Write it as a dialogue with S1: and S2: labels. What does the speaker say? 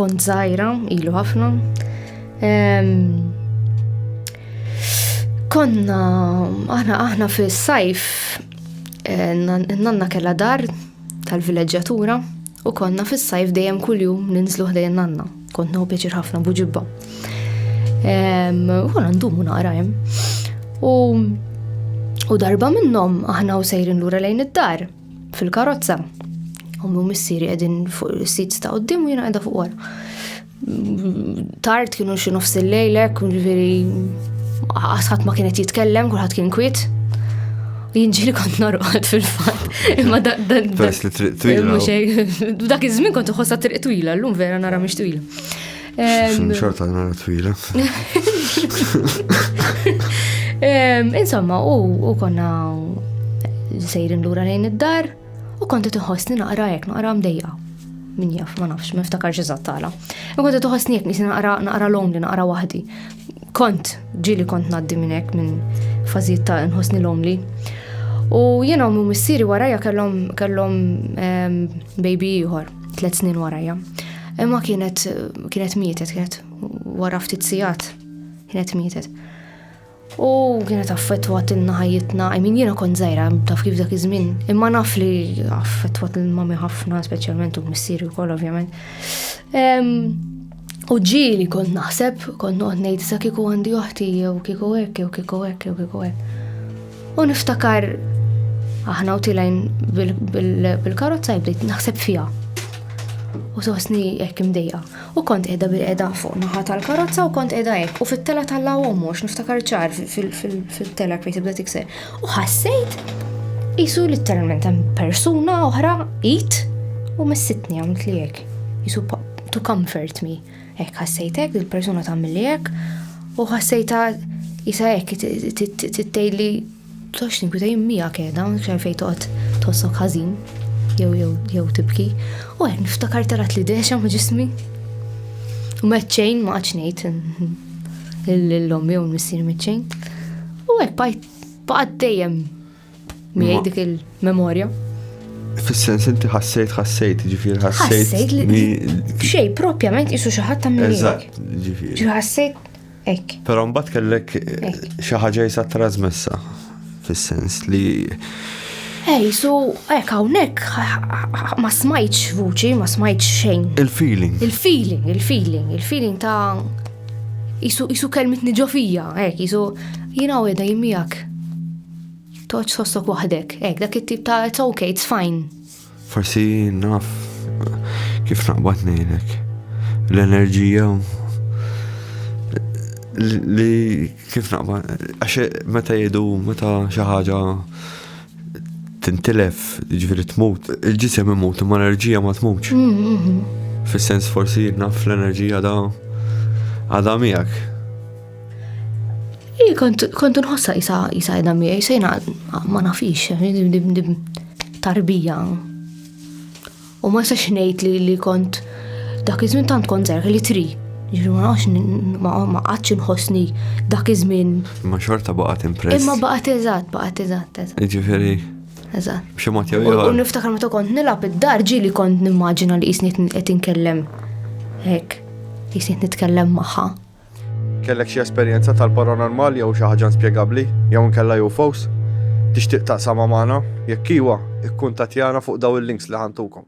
S1: kont żgħira, ilu ħafna. Konna aħna fis-sajf nanna kellha dar tal-vileġġjatura u konna fis-sajf dejjem kuljum ninżlu ħdejn nanna. Kont nieħu pjaċir ħafna buġibba. U ndumu naqra hemm. U darba minnhom aħna u sejrin lura lejn id-dar fil-karozza. Ummi u missieri qegħdin fuq is-sits ta' quddiem u jiena qiegħda fuq wara. Tard kienu xi nofs il-lejlek, ġifieri ħadd ma kienet jitkellem, kulħadd kien kwiet. Jinġili kont narqod fil-fatt. Imma
S2: Peress li triq twila.
S1: Dak iż-żmien kont iħossha triq twila, llum vera nara mhix twila.
S2: Xorta nara twila.
S1: Insomma, u konna sejrin lura lejn id-dar u kont iħossni naqra hekk, naqra mdejqa. Min jaf, ma nafx, ma niftakarx eżatt tagħla. U kont iħossni hekk nisi naqra lonely, naqra waħdi. Ġieli kont ngħaddi minn hekk minn fażijiet ta' nħossni lonely. U jiena u missieri warajja kellhom baby ieħor 3 snin warajja. Imma kienet mietet, kienet wara ftit sigħat kienet mietet. U kienet affettwat ilna ħajjitna, jiena kont żgħira taf kif dak iż-żmien, imma naf li affettwat il-mami ħafna, speċjalment u missieri wkoll ovvjament. U ġieli kont naħseb, kont noqgħod ngħid sa kieku għandi oħti jew kieku hekk jew kieku hekk jew kieku hekk. U niftakar aħna u tilajn bil-karozza bdejt naħseb fiha. U sosni hekk imdejqa. U kont qiegħda bil-qiegħda fuq naħa tal-karozza u kont qiegħda hekk. U fit-tela tal-lawhom mhux niftakar ċar fil-tela kif tibda tikser. U ħassejt qisu litteralment hemm persuna oħra qiegħed u messitni għamilt li hekk. Qisu to comfort me. Hekk ħassejt hekk il-persuna tagħmilli hekk u ħassejtha isa hekk tgħidli tox ninkwita jimmija keda, xejn fejn toqgħod tossok ħażin jew tibki. U hekk niftakar tarat li dexa ma' ġismi. U meċċejn ma qatx ngħid l-ommi u l-missier meċċejn. U hekk baqgħet dejjem miegħi dik il-memorja.
S2: Fis-sens inti ħassejt, ġifier ħassejt
S1: li xejn propjament qisu xi ħadd tagħmel hekk.
S2: Eżatt, ġifier.
S1: Ġi ħassejt hekk.
S2: Però mbagħad kellek xi ħaġa jisa trasmessa fis-sens li
S1: So hekk hawnhekk ma smajtx vuċi, ma smajtx xejn. Il-feeling ta' qisu kelmitni ġo fija, hekk qisu jiena qiegħda jimmijak. Toċ sossok waħdek, dak it-tip ta' it's okay, it's fine.
S2: Forsi naf kif naqbad ngħidlek. L-enerġija li kif naqbad għax meta xi ħaġa tintilef, ġifieri tmut, il-ġisem imut imma l-enerġija ma tmutx. Fis-sens forsi naf l-enerġija għadha miegħek. Kontu nħossa jisa edha miegħi, jisajna ma nafix, tarbija. U ma sax ngħid li kont dak iż-żmien tant kont żgħira li tri. Ġifieri ma nafx ma qatx inħossni dak iż-żmien. Ma xorta baqgħet impress.
S1: Imma baqgħet eżatt.
S2: Ġifieri.
S1: Eżatt.
S2: B'xi mod jew ieħor.
S1: U niftakar meta kont nilgħab id-dar ġieli kont nimmaġina li qisni qed inkellem hekk. Qisni nitkellem magħha.
S2: Kellek xi esperjenza tal-paranormali jew xi ħaġa inspjegabbli jew inkella UFOs? Tixtieq taqsama magħna? Jekk iwa, ikkuntattjana fuq daw il-links li ħantukom.